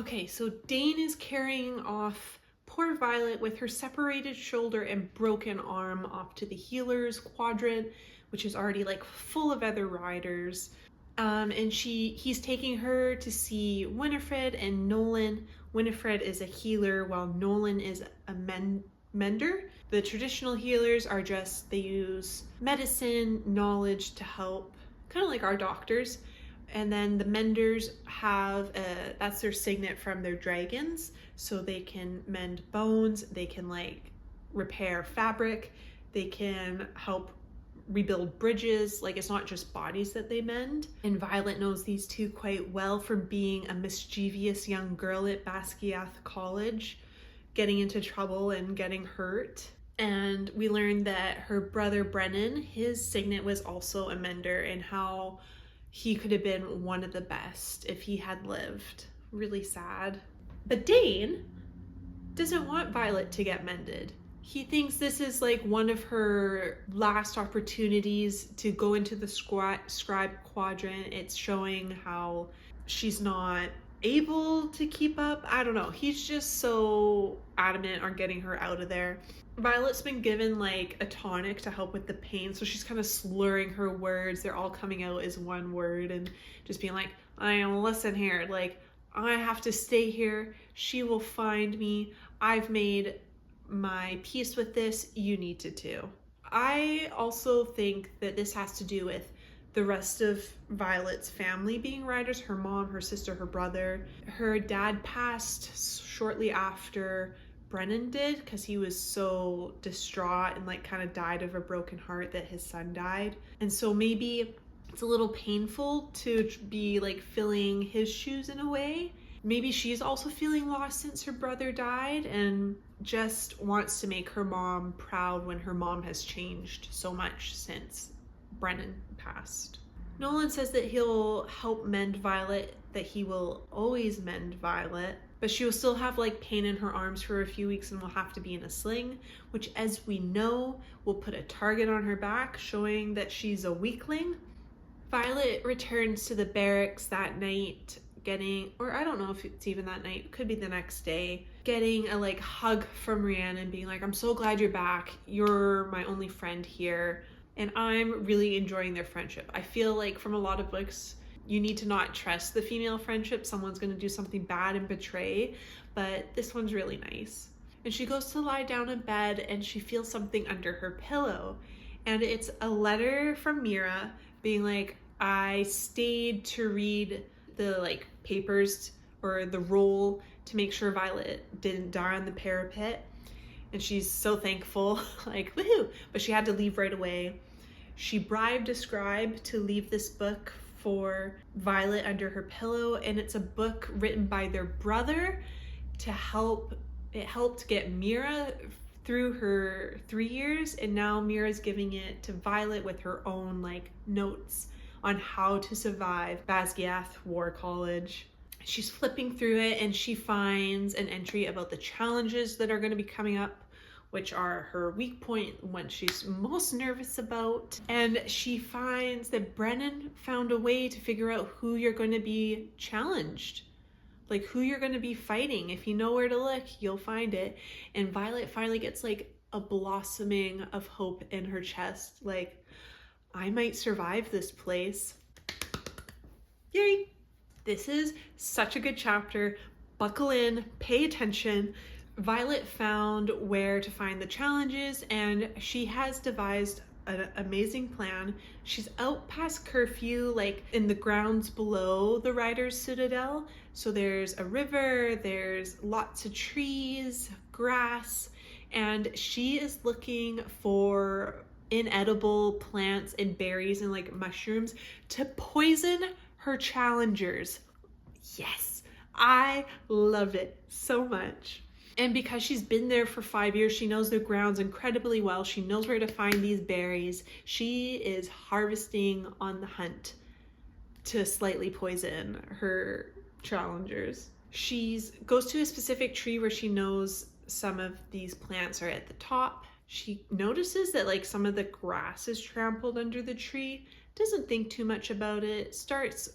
Okay, so Dane is carrying off poor Violet with her separated shoulder and broken arm off to the healer's quadrant, which is already like full of other riders. And he's taking her to see Winifred and Nolan. Winifred is a healer while Nolan is a mender. The traditional healers are just, they use medicine, knowledge to help, kind of like our doctors. And then the menders have that's their signet from their dragons, so they can mend bones, they can like repair fabric, they can help rebuild bridges. Like, it's not just bodies that they mend. And Violet knows these two quite well from being a mischievous young girl at Basgiath College, getting into trouble and getting hurt. And we learned that her brother Brennan, his signet was also a mender, and how he could have been one of the best if he had lived. Really sad. But Dane doesn't want Violet to get mended. He thinks this is like one of her last opportunities to go into the scribe quadrant. It's showing how she's not able to keep up. I don't know. He's just so adamant on getting her out of there. Violet's been given like a tonic to help with the pain, so she's kind of slurring her words. They're all coming out as one word and just being like, I am, listen here, like, I have to stay here. She will find me. I've made my peace with this. You need to too. I also think that this has to do with the rest of Violet's family being riders, her mom, her sister, her brother. Her dad passed shortly after Brennan did, because he was so distraught and like kind of died of a broken heart that his son died. And so maybe it's a little painful to be like filling his shoes in a way. Maybe she's also feeling lost since her brother died and just wants to make her mom proud when her mom has changed so much since Brennan passed. Nolan says that he'll help mend Violet, that he will always mend Violet, but she will still have like pain in her arms for a few weeks and will have to be in a sling, which, as we know, will put a target on her back, showing that she's a weakling. Violet returns to the barracks that night, getting, or I don't know if it's even that night, it could be the next day, getting a like hug from Rhiannon, being like, I'm so glad you're back. You're my only friend here. And I'm really enjoying their friendship. I feel like from a lot of books, you need to not trust the female friendship. Someone's going to do something bad and betray, but this one's really nice. And she goes to lie down in bed and she feels something under her pillow. And it's a letter from Mira being like, I stayed to read the like papers or the roll to make sure Violet didn't die on the parapet. And she's so thankful, like, woohoo, but she had to leave right away. She bribed a scribe to leave this book for Violet under her pillow, and it's a book written by their brother to help. It helped get Mira through her 3 years, and now Mira's giving it to Violet with her own like notes on how to survive Basgiath War College. She's flipping through it and she finds an entry about the challenges that are going to be coming up, which are her weak point, what she's most nervous about. And she finds that Brennan found a way to figure out who you're going to be challenged, like who you're going to be fighting. If you know where to look, you'll find it. And Violet finally gets like a blossoming of hope in her chest, like, I might survive this place. Yay! This is such a good chapter. Buckle in, pay attention. Violet found where to find the challenges and she has devised an amazing plan. She's out past curfew, like in the grounds below the Riders' Citadel. So there's a river, there's lots of trees, grass, and she is looking for inedible plants and berries and like mushrooms to poison her challengers. Yes, I loved it so much. And because she's been there for 5 years, she knows the grounds incredibly well. She knows where to find these berries. She is harvesting on the hunt to slightly poison her challengers. She goes to a specific tree where she knows some of these plants are at the top. She notices that like some of the grass is trampled under the tree, doesn't think too much about it, starts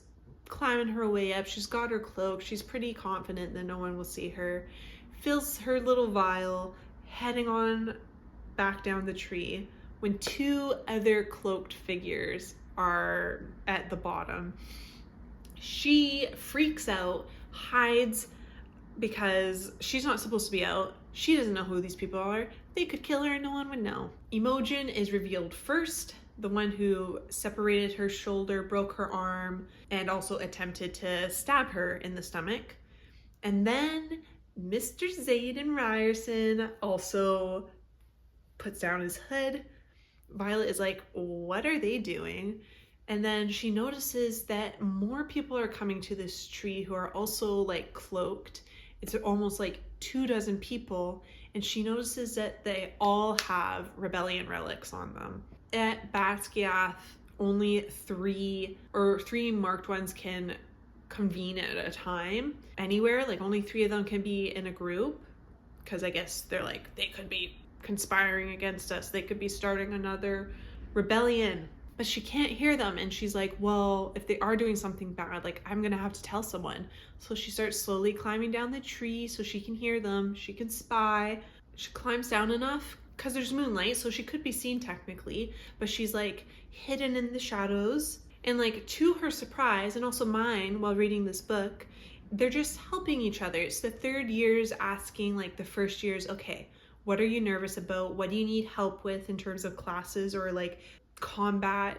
climbing her way up. She's got her cloak. She's pretty confident that no one will see her. Fills her little vial, heading on back down the tree when two other cloaked figures are at the bottom. She freaks out, hides because she's not supposed to be out. She doesn't know who these people are. They could kill her and no one would know. Imogen is revealed first, the one who separated her shoulder, broke her arm, and also attempted to stab her in the stomach. And then Mr. Xaden Ryerson also puts down his hood. Violet is like, what are they doing? And then she notices that more people are coming to this tree who are also like cloaked. It's almost like 24 people. And she notices that they all have rebellion relics on them. At Basquiat, only three marked ones can convene at a time anywhere. Like only 3 of them can be in a group. Because I guess they're like, they could be conspiring against us. They could be starting another rebellion. But she can't hear them, and she's like, well, if they are doing something bad, like, I'm gonna have to tell someone. So she starts slowly climbing down the tree so she can hear them, she can spy. She climbs down enough, because there's moonlight, so she could be seen technically, but she's like hidden in the shadows. And like, to her surprise, and also mine while reading this book, they're just helping each other. It's the third years asking like the first years, okay, what are you nervous about? What do you need help with in terms of classes or like combat,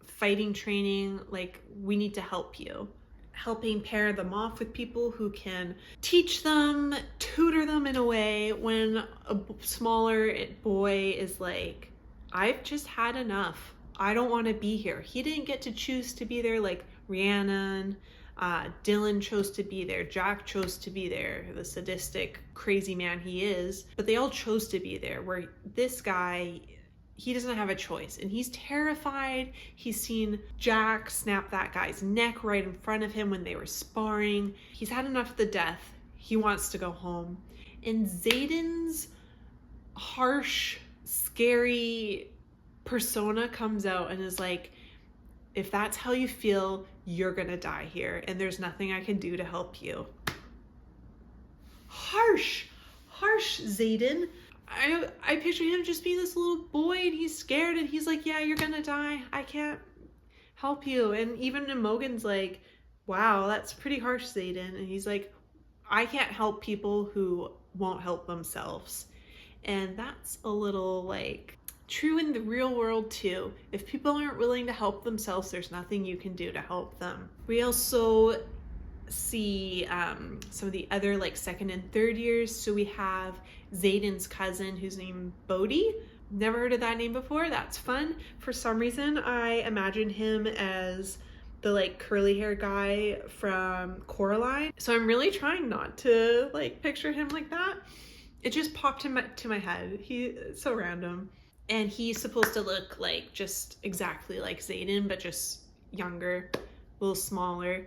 fighting training? Like, we need to help you. Helping pair them off with people who can teach them, tutor them in a way when a smaller boy is like, I've just had enough. I don't want to be here. He didn't get to choose to be there. Like Rhiannon, Dylan chose to be there. Jack chose to be there, the sadistic, crazy man he is. But they all chose to be there, where this guy, he doesn't have a choice, and he's terrified. He's seen Jack snap that guy's neck right in front of him when they were sparring. He's had enough of the death. He wants to go home. And Xaden's harsh, scary persona comes out and is like, if that's how you feel, you're gonna die here, and there's nothing I can do to help you. Harsh Xaden. I picture him just being this little boy, and he's scared, and he's like, yeah, you're gonna die. I can't help you. And even Imogen's like, wow, that's pretty harsh, Xaden. And he's like, I can't help people who won't help themselves. And that's a little like true in the real world too. If people aren't willing to help themselves, there's nothing you can do to help them. We also see some of the other like second and third years. So we have Xaden's cousin who's named Bodhi. Never heard of that name before. That's fun. For some reason, I imagine him as the like curly hair guy from Coraline. So I'm really trying not to like picture him like that. It just popped into my head. It's so random. And he's supposed to look like just exactly like Xaden, but just younger, a little smaller.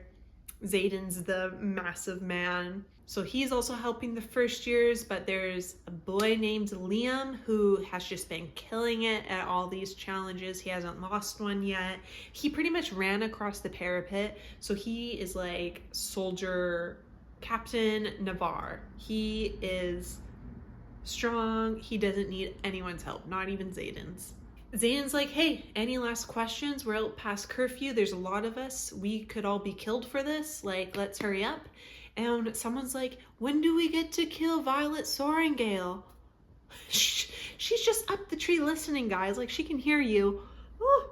Xaden's the massive man. So he's also helping the first years, but there's a boy named Liam who has just been killing it at all these challenges. He hasn't lost one yet. He pretty much ran across the parapet. So he is like soldier Captain Navarre. He is strong. He doesn't need anyone's help, not even Xaden's. Xaden's like, hey, any last questions? We're out past curfew. There's a lot of us. We could all be killed for this. Like, let's hurry up. And someone's like, when do we get to kill Violet Sorrengail? She's just up the tree listening, guys. Like, she can hear you. Ooh.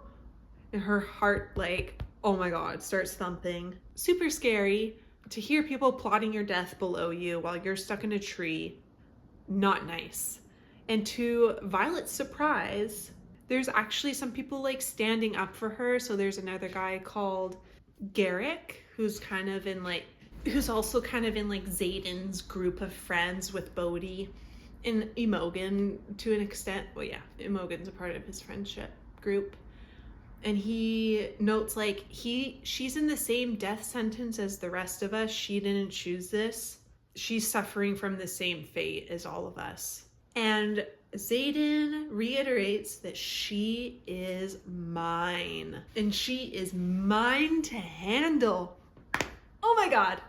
And her heart, like, oh my God, starts thumping. Super scary to hear people plotting your death below you while you're stuck in a tree. Not nice. And to Violet's surprise, there's actually some people like standing up for her. So there's another guy called Garrick who's also kind of in like Xaden's group of friends with Bodhi and Imogen to an extent. Well, yeah, Imogen's a part of his friendship group. And he notes like she's in the same death sentence as the rest of us. She didn't choose this. She's suffering from the same fate as all of us. And Xaden reiterates that she is mine. And she is mine to handle. Oh my god.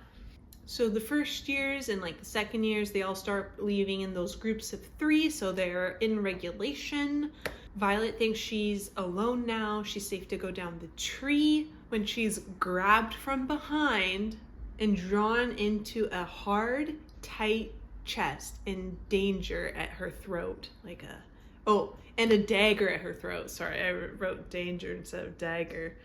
So the first years and like the second years, they all start leaving in those groups of 3, so they're in regulation. Violet thinks she's alone now. She's safe to go down the tree when she's grabbed from behind and drawn into a hard, tight chest and danger at her throat. And a dagger at her throat. Sorry, I wrote danger instead of dagger.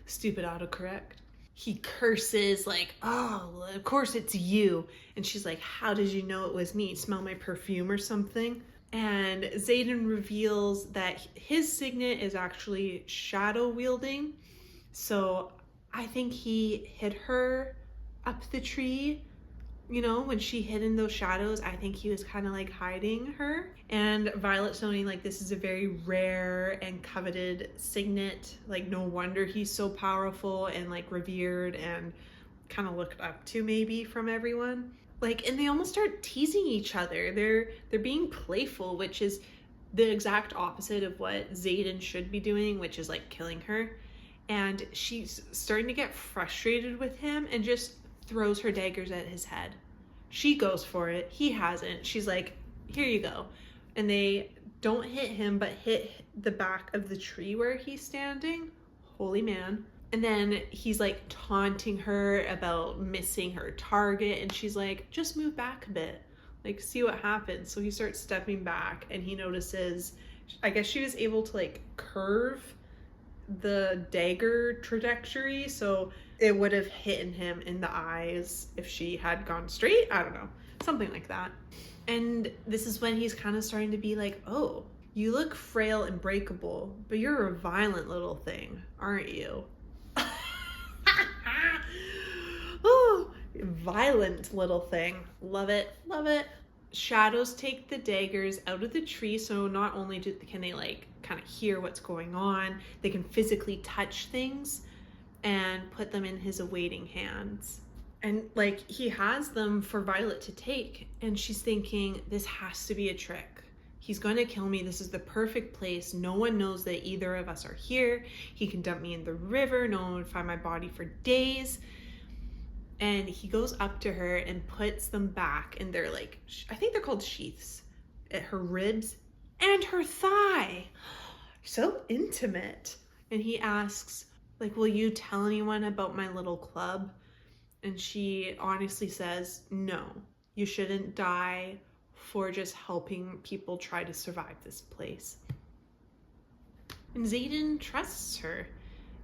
Stupid autocorrect. He curses like, oh, of course it's you. And she's like, how did you know it was me? Smell my perfume or something? And Xaden reveals that his signet is actually shadow wielding. So I think he hid her up the tree. You know, when she hid in those shadows, I think he was kind of like hiding her. And Violet's knowing like this is a very rare and coveted signet. Like no wonder he's so powerful and like revered and kind of looked up to maybe from everyone. Like, and they almost start teasing each other. They're being playful, which is the exact opposite of what Xaden should be doing, which is like killing her. And she's starting to get frustrated with him and just throws her daggers at his head. She goes for it. He hasn't. She's like, here you go. And they don't hit him, but hit the back of the tree where he's standing. Holy man. And then he's like taunting her about missing her target. And she's like, just move back a bit. Like, see what happens. So he starts stepping back and he notices, I guess she was able to like curve the dagger trajectory. So it would have hit him in the eyes if she had gone straight. I don't know. Something like that. And this is when he's kind of starting to be like, oh, you look frail and breakable, but you're a violent little thing, aren't you? Oh, violent little thing. Love it. Love it. Shadows take the daggers out of the tree, so not only can they like kind of hear what's going on, they can physically touch things and put them in his awaiting hands. And like he has them for Violet to take, and she's thinking, this has to be a trick. He's gonna kill me. This is the perfect place. No one knows that either of us are here. He can dump me in the river. No one would find my body for days. And he goes up to her and puts them back, and they're like, I think they're called sheaths, at her ribs and her thigh. So intimate. And he asks, like, will you tell anyone about my little club? And she honestly says, no, you shouldn't die for just helping people try to survive this place. And Xaden trusts her.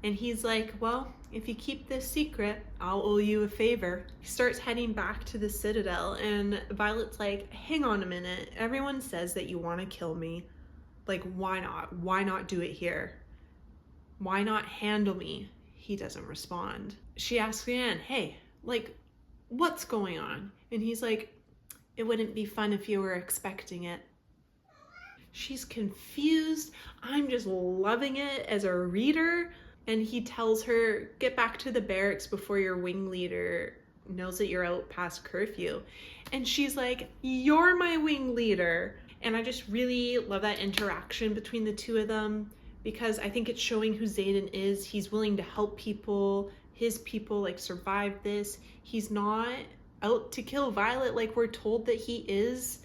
And he's like, well, if you keep this secret, I'll owe you a favor. He starts heading back to the Citadel, and Violet's like, hang on a minute. Everyone says that you want to kill me. Like, why not? Why not do it here? Why not handle me? He doesn't respond. She asks again, hey, like, what's going on? And he's like, it wouldn't be fun if you were expecting it. She's confused. I'm just loving it as a reader. And he tells her, get back to the barracks before your wing leader knows that you're out past curfew. And she's like, you're my wing leader. And I just really love that interaction between the two of them, because I think it's showing who Xaden is. He's willing to help people, his people, like, survive this. He's not out to kill Violet like we're told that he is.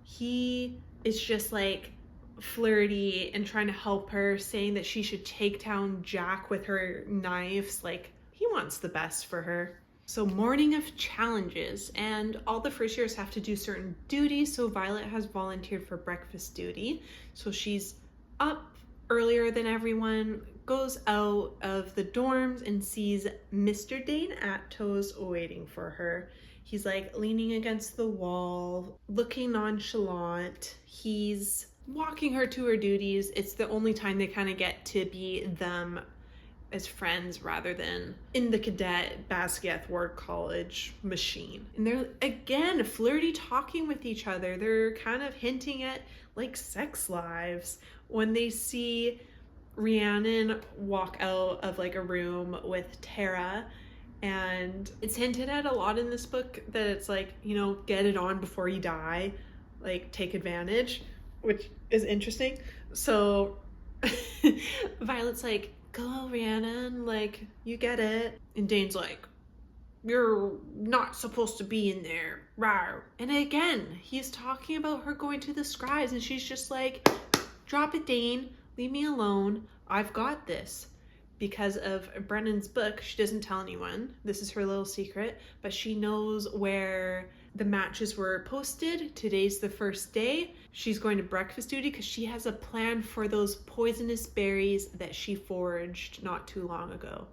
He is just like flirty and trying to help her, saying that she should take down Jack with her knives. Like, he wants the best for her. So morning of challenges, and all the first years have to do certain duties. So Violet has volunteered for breakfast duty. So she's up earlier than everyone, goes out of the dorms and sees Mr. Dane Attos waiting for her. He's like leaning against the wall, looking nonchalant. He's walking her to her duties. It's the only time they kind of get to be them as friends rather than in the cadet Basgiath Ward College machine. And they're again flirty, talking with each other. They're kind of hinting at like sex lives when they see Rhiannon walk out of like a room with Tara. And it's hinted at a lot in this book that it's like, you know, get it on before you die, like take advantage, which is interesting. So Violet's like, go Rhiannon, like you get it. And Dane's like, you're not supposed to be in there. Rawr. And again, he's talking about her going to the scribes, and she's just like, drop it, Dane. Leave me alone. I've got this. Because of Brennan's book, she doesn't tell anyone. This is her little secret, but she knows where the matches were posted. Today's the first day. She's going to breakfast duty because she has a plan for those poisonous berries that she foraged not too long ago.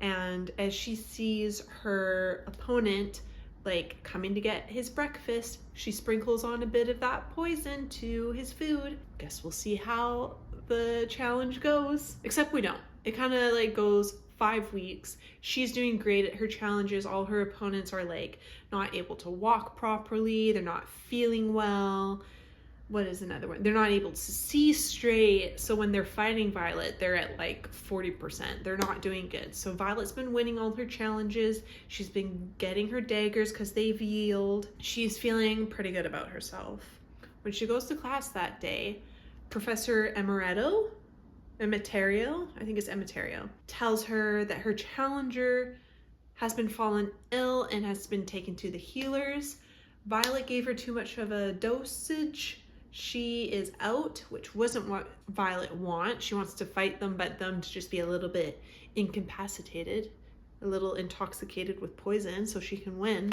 And as she sees her opponent like coming to get his breakfast, she sprinkles on a bit of that poison to his food. Guess we'll see how the challenge goes. Except we don't. It kind of like goes 5 weeks. She's doing great at her challenges. All her opponents are like not able to walk properly. They're not feeling well. What is another one? They're not able to see straight. So when they're fighting Violet, they're at like 40%. They're not doing good. So Violet's been winning all her challenges. She's been getting her daggers because they've healed. She's feeling pretty good about herself. When she goes to class that day, Professor Emeterio, I think it's Emeterio, tells her that her challenger has been fallen ill and has been taken to the healers. Violet gave her too much of a dosage. She is out, which wasn't what Violet wants. She wants to fight them, but them to just be a little bit incapacitated, a little intoxicated with poison so she can win.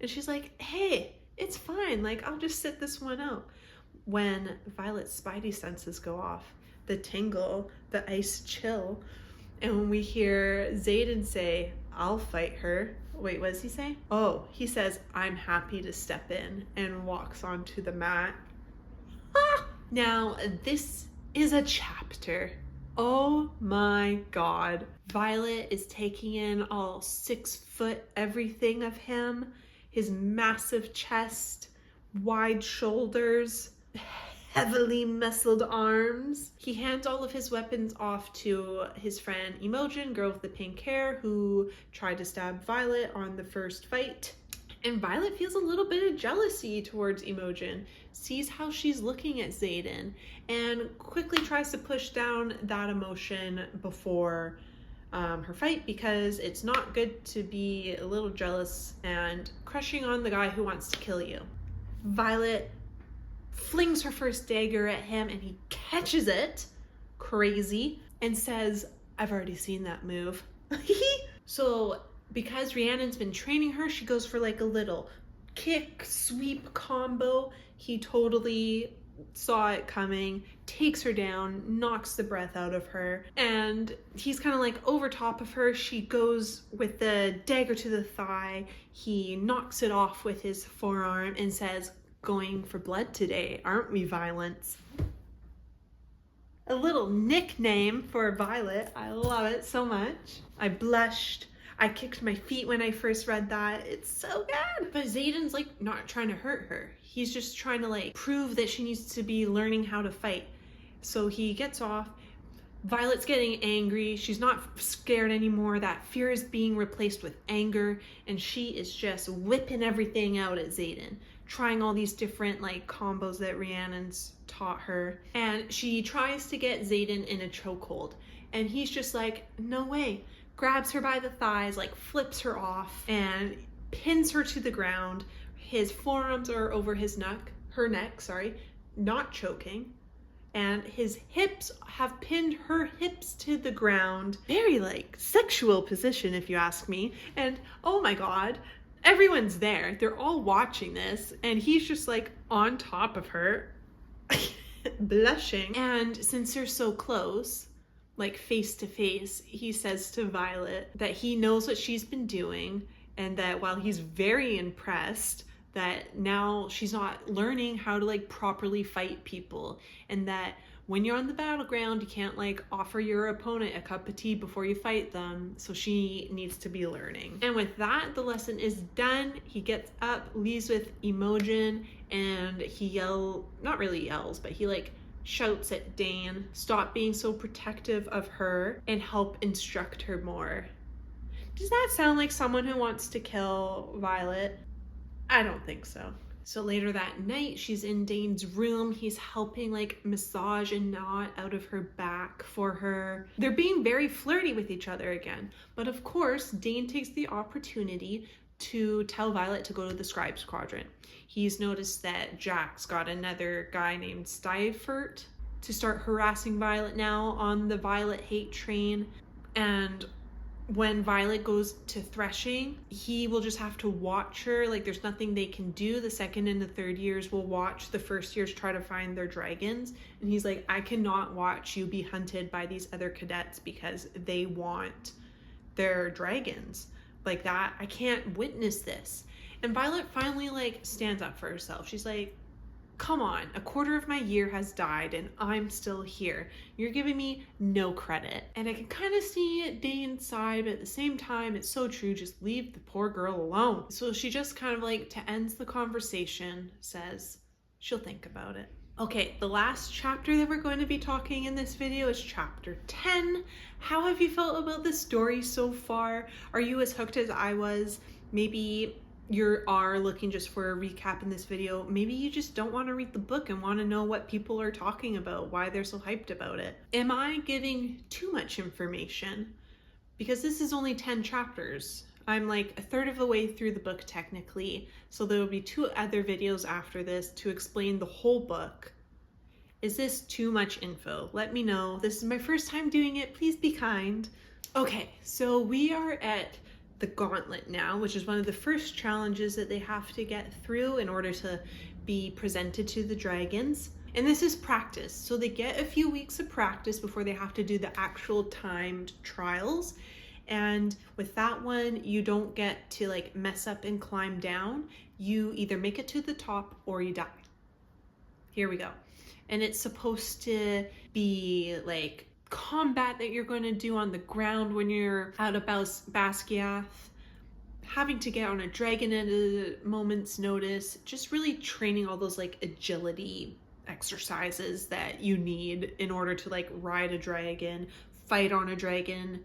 And she's like, hey, it's fine. Like, I'll just sit this one out. When Violet's spidey senses go off, the tingle, the ice chill, and when we hear Xaden say, I'll fight her. Wait, what does he say? Oh, he says, I'm happy to step in, and walks onto the mat. Ah! Now, this is a chapter. Oh my God. Violet is taking in all 6 foot everything of him, his massive chest, wide shoulders, heavily muscled arms. He hands all of his weapons off to his friend Imogen, girl with the pink hair, who tried to stab Violet on the first fight. And Violet feels a little bit of jealousy towards Imogen, sees how she's looking at Xaden, and quickly tries to push down that emotion before her fight, because it's not good to be a little jealous and crushing on the guy who wants to kill you. Violet flings her first dagger at him and he catches it, crazy, and says, I've already seen that move. So because Rhiannon's been training her, she goes for like a little kick, sweep combo. He totally saw it coming, takes her down, knocks the breath out of her, and he's kind of like over top of her. She goes with the dagger to the thigh. He knocks it off with his forearm and says, going for blood today, aren't we, Violence? A little nickname for Violet. I love it so much. I blushed. I kicked my feet when I first read that. It's so good. But Xaden's like not trying to hurt her. He's just trying to like prove that she needs to be learning how to fight. So he gets off. Violet's getting angry. She's not scared anymore. That fear is being replaced with anger, and she is just whipping everything out at Xaden, trying all these different like combos that Rhiannon's taught her. And she tries to get Xaden in a chokehold, and he's just like, no way. Grabs her by the thighs, like flips her off and pins her to the ground. His forearms are over her neck, not choking. And his hips have pinned her hips to the ground. Very like sexual position, if you ask me. And oh my God, everyone's there. They're all watching this. And he's just like on top of her, blushing. And since they're so close, like face to face, he says to Violet that he knows what she's been doing, and that while he's very impressed, that now she's not learning how to like properly fight people, and that when you're on the battleground, you can't like offer your opponent a cup of tea before you fight them. So she needs to be learning. And with that, the lesson is done. He gets up, leaves with Imogen, and he not really yells, but he like shouts at Dan, stop being so protective of her and help instruct her more. Does that sound like someone who wants to kill Violet? I don't think so. So later that night, she's in Dane's room. He's helping like massage a knot out of her back for her. They're being very flirty with each other again. But of course, Dane takes the opportunity to tell Violet to go to the Scribes Quadrant. He's noticed that Jack's got another guy named Stivert to start harassing Violet now on the Violet hate train. And when Violet goes to threshing, he will just have to watch her. Like, there's nothing they can do. The second and the third years will watch the first years try to find their dragons. And he's like, I cannot watch you be hunted by these other cadets because they want their dragons. Like that, I can't witness this. And Violet finally like stands up for herself. She's like, come on, a quarter of my year has died and I'm still here. You're giving me no credit. And I can kind of see Dane's side, but at the same time, it's so true. Just leave the poor girl alone. So she just kind of like, to end the conversation, says she'll think about it. Okay, the last chapter that we're going to be talking in this video is chapter 10. How have you felt about the story so far? Are you as hooked as I was? Maybe you are looking just for a recap in this video. Maybe you just don't want to read the book and want to know what people are talking about, why they're so hyped about it. Am I giving too much information? Because this is only 10 chapters. I'm like a third of the way through the book technically, so there will be 2 other videos after this to explain the whole book. Is this too much info? Let me know. This is my first time doing it. Please be kind. Okay, so we are at the gauntlet now, which is one of the first challenges that they have to get through in order to be presented to the dragons. And this is practice. So they get a few weeks of practice before they have to do the actual timed trials. And with that one, you don't get to like mess up and climb down. You either make it to the top or you die. Here we go. And it's supposed to be like combat that you're going to do on the ground when you're out of Basquiat, having to get on a dragon at a moment's notice, just really training all those like agility exercises that you need in order to like ride a dragon, fight on a dragon,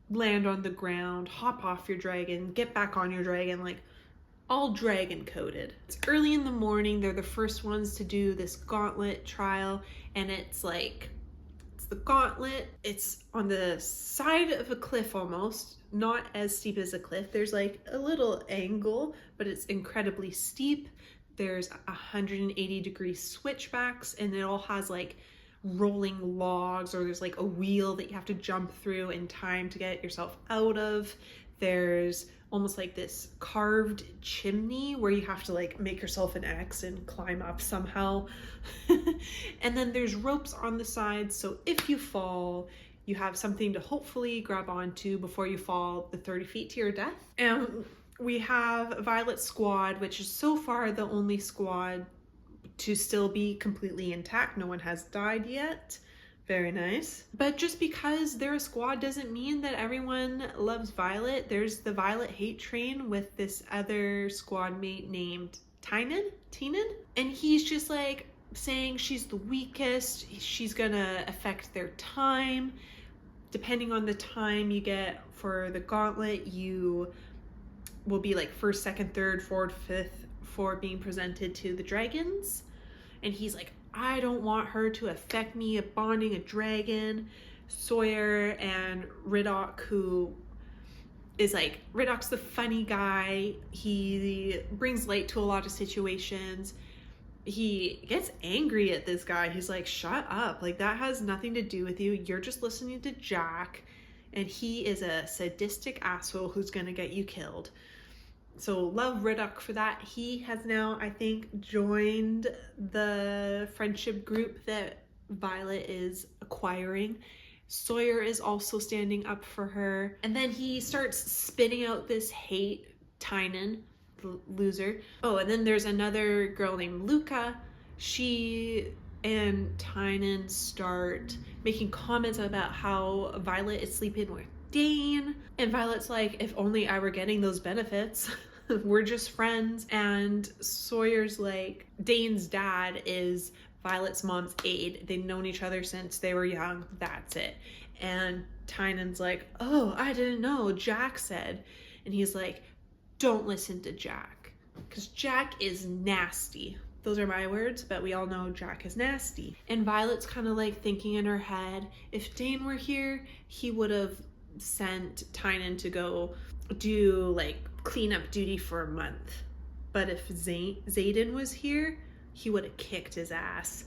land on the ground, hop off your dragon, get back on your dragon, like all dragon coded. It's early in the morning. They're the first ones to do this gauntlet trial, and it's like, it's the gauntlet. It's on the side of a cliff almost, not as steep as a cliff. There's like a little angle, but it's incredibly steep. There's 180-degree switchbacks, and it all has like rolling logs, or there's like a wheel that you have to jump through in time to get yourself out of. There's almost like this carved chimney where you have to like make yourself an X and climb up somehow. And then there's ropes on the sides, so if you fall, you have something to hopefully grab onto before you fall the 30 feet to your death. And we have Violet's squad, which is so far the only squad to still be completely intact. No one has died yet. Very nice. But just because they're a squad doesn't mean that everyone loves Violet. There's the Violet hate train with this other squad mate named Tynan, and he's just like saying she's the weakest. She's gonna affect their time. Depending on the time you get for the gauntlet, you will be like first, second, third, fourth, fifth for being presented to the dragons. And he's like, I don't want her to affect me bonding a dragon. Sawyer and Riddoch, who is like, Riddoch's the funny guy. He brings light to a lot of situations. He gets angry at this guy. He's like, shut up. Like, that has nothing to do with you. You're just listening to Jack. And he is a sadistic asshole who's gonna get you killed. So love Riddoch for that. He has now, I think, joined the friendship group that Violet is acquiring. Sawyer is also standing up for her. And then he starts spitting out this hate, Tynan, the loser. Oh, and then there's another girl named Luca. She and Tynan start making comments about how Violet is sleeping with Dane. And Violet's like, if only I were getting those benefits. We're just friends. And Sawyer's like, Dane's dad is Violet's mom's aide. They've known each other since they were young. That's it. And Tynan's like, oh, I didn't know. Jack said. And he's like, don't listen to Jack. because Jack is nasty. Those are my words, but we all know Jack is nasty. And Violet's kind of like thinking in her head, if Dane were here, he would have sent Tynan to go do like cleanup duty for a month. But if Xaden was here, he would have kicked his ass.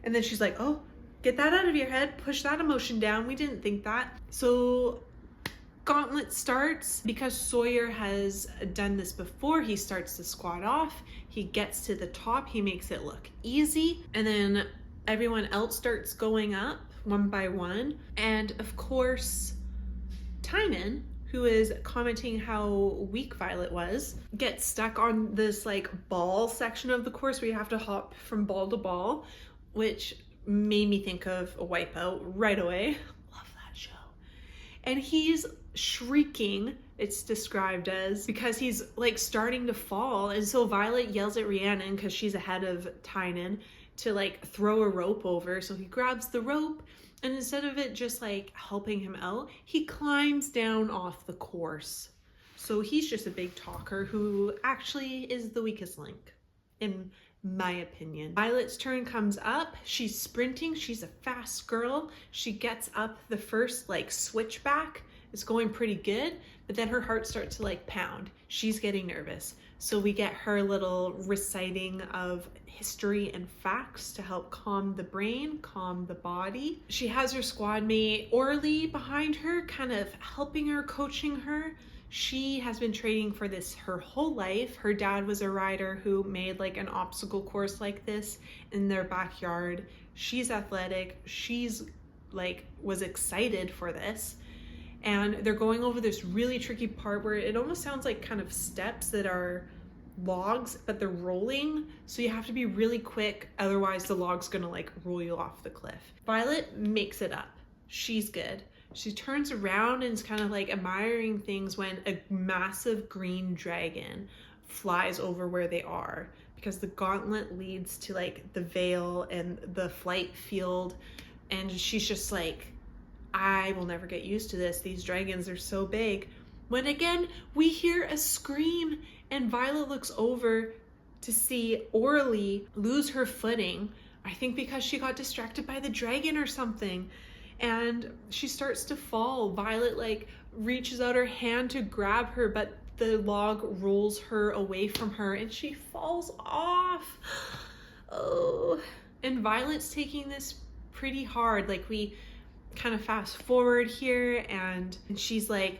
And then she's like, oh, get that out of your head. Push that emotion down. We didn't think that. So Gauntlet starts. Because Sawyer has done this before, he starts the squad off. He gets to the top. He makes it look easy. And then everyone else starts going up one by one. And of course, Tynan, who is commenting how weak Violet was, gets stuck on this like ball section of the course where you have to hop from ball to ball, which made me think of a Wipeout right away. Love that show. And he's shrieking, it's described as, because he's like starting to fall. And so Violet yells at Rhiannon, because she's ahead of Tynan, to like throw a rope over. So he grabs the rope, and instead of it just like helping him out, he climbs down off the course. So he's just a big talker who actually is the weakest link, in my opinion. Violet's turn comes up. She's sprinting. She's a fast girl. She gets up the first like switchback. It's going pretty good, but then her heart starts to like pound. She's getting nervous. So we get her little reciting of history and facts to help calm the brain, calm the body. She has her squad mate Orly behind her, kind of helping her, coaching her. She has been training for this her whole life. Her dad was a rider who made like an obstacle course like this in their backyard. She's athletic. She's like was excited for this. And they're going over this really tricky part where it almost sounds like kind of steps that are logs, but they're rolling. So you have to be really quick. Otherwise the log's gonna like roll you off the cliff. Violet makes it up. She's good. She turns around and is kind of like admiring things when a massive green dragon flies over where they are, because the gauntlet leads to like the Vale and the flight field. And she's just like, I will never get used to this. These dragons are so big. When again, we hear a scream and Violet looks over to see Orly lose her footing. I think because she got distracted by the dragon or something. And she starts to fall. Violet like reaches out her hand to grab her, but the log rolls her away from her and she falls off. Oh. And Violet's taking this pretty hard. Like we kind of fast forward here and she's like,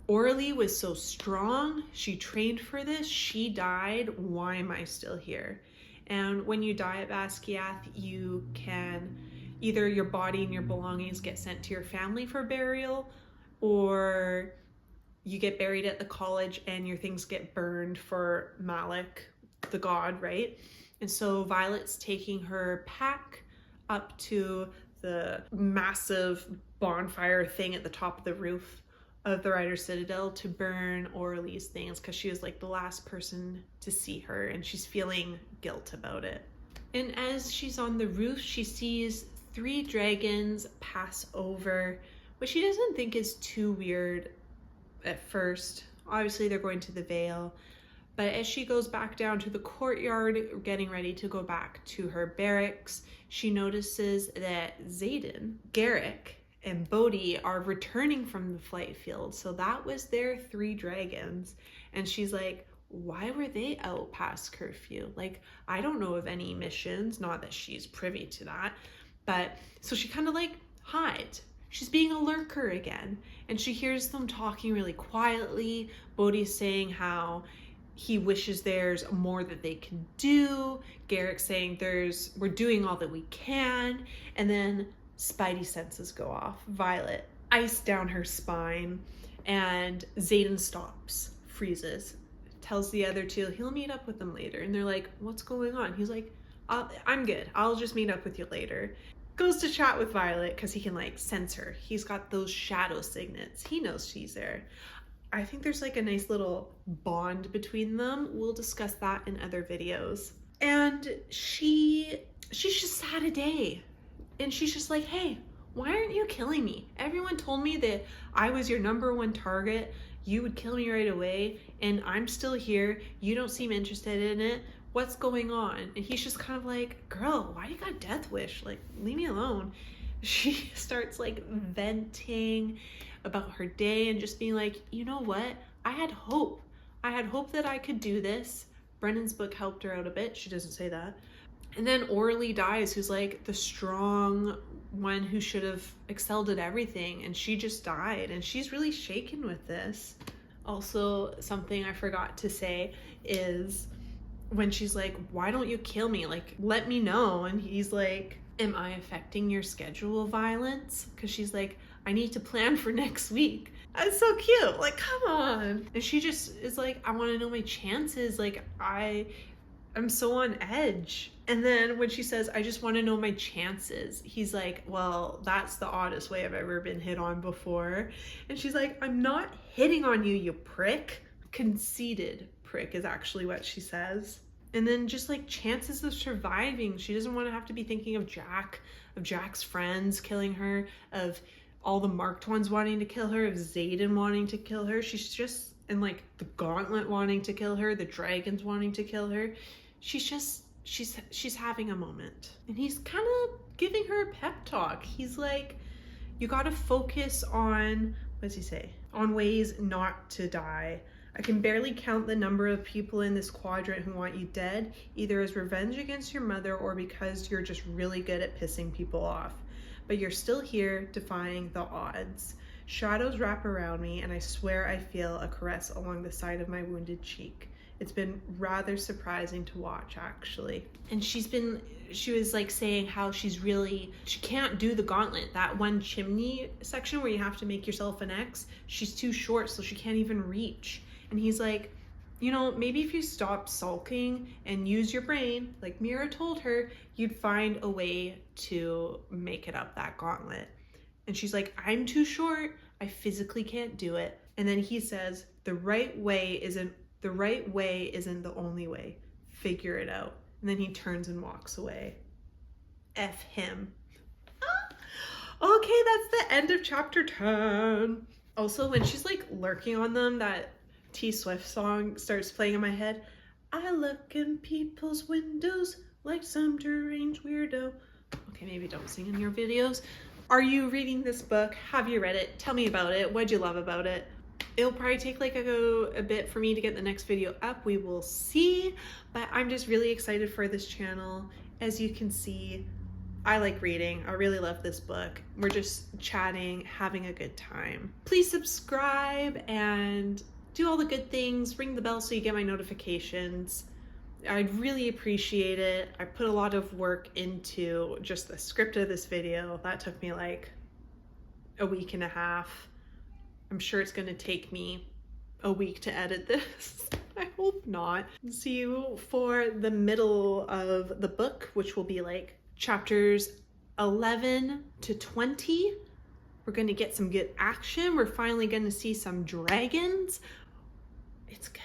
Orly was so strong. She trained for this. She died. Why am I still here? And when you die at Basquiat, you can either your body and your belongings get sent to your family for burial, or you get buried at the college and your things get burned for Malik, the god, right? And so Violet's taking her pack up to the massive bonfire thing at the top of the roof of the Rider Citadel to burn Orly's things, because she was like the last person to see her and she's feeling guilt about it. And as she's on the roof, she sees 3 dragons pass over, which she doesn't think is too weird at first. Obviously they're going to the Vale, but as she goes back down to the courtyard, getting ready to go back to her barracks, she notices that Xaden, Garrick, and Bodhi are returning from the flight field. So that was their 3 dragons. And she's like, why were they out past curfew? Like, I don't know of any missions, not that she's privy to that. But so she kind of like hides. She's being a lurker again. And she hears them talking really quietly. Bodhi's saying how he wishes there's more that they can do. Garrick saying we're doing all that we can. And then Spidey senses go off. Violet ice down her spine, and Xaden stops, freezes, tells the other 2 he'll meet up with them later. And they're like, what's going on? He's like, I'm good. I'll just meet up with you later. Goes to chat with Violet because he can like sense her. He's got those shadow signets. He knows she's there. I think there's like a nice little bond between them. We'll discuss that in other videos. And she's just had a day. And she's just like, hey, why aren't you killing me? Everyone told me that I was your #1 target. you would kill me right away, and I'm still here. You don't seem interested in it. What's going on? And he's just kind of like, girl, why do you got death wish? Like, leave me alone. She starts like venting about her day and just being like, you know what? I had hope. I had hope that I could do this. Brennan's book helped her out a bit. She doesn't say that. And then Orly dies, who's like the strong one who should have excelled at everything, and she just died, and she's really shaken with this. Also, something I forgot to say is when she's like, why don't you kill me? Like, let me know. And he's like, am I affecting your schedule, Violence? Because she's like, I need to plan for next week. That's so cute. Like, come on. And she just is like, I want to know my chances. Like, I'm so on edge. And then when she says, I just want to know my chances, he's like, well, that's the oddest way I've ever been hit on before. And she's like, I'm not hitting on you, you prick. Conceited prick is actually what she says. And then just like chances of surviving. She doesn't want to have to be thinking of Jack, of Jack's friends killing her, of all the marked ones wanting to kill her, of Xaden wanting to kill her. She's just, and like the Gauntlet wanting to kill her, the dragons wanting to kill her. She's having a moment. And he's kind of giving her a pep talk. He's like, you got to focus on, what does he say? On ways not to die. I can barely count the number of people in this quadrant who want you dead, either as revenge against your mother or because you're just really good at pissing people off. But you're still here, defying the odds. Shadows wrap around me, and I swear I feel a caress along the side of my wounded cheek. It's been rather surprising to watch, actually. And she was like saying how she can't do the gauntlet. That one chimney section where you have to make yourself an X, she's too short, so she can't even reach. And he's like, you know, maybe if you stop sulking and use your brain, like Mira told her, you'd find a way to make it up that gauntlet. And she's like, I'm too short. I physically can't do it. And then he says, the right way isn't the only way. Figure it out. And then he turns and walks away. F him. Okay, that's the end of chapter 10. Also, when she's like lurking on them, that T Swift song starts playing in my head. I look in people's windows like some deranged weirdo. Okay, maybe don't sing in your videos. Are you reading this book? Have you read it? Tell me about it. What'd you love about it? It'll probably take like a bit for me to get the next video up. We will see, but I'm just really excited for this channel. As you can see, I like reading. I really love this book. We're just chatting, having a good time. Please subscribe and do all the good things. Ring the bell so you get my notifications. I'd really appreciate it. I put a lot of work into just the script of this video. That took me like a week and a half. I'm sure it's going to take me a week to edit this. I hope not. See you for the middle of the book, which will be like chapters 11 to 20. We're going to get some good action. We're finally going to see some dragons. It's good.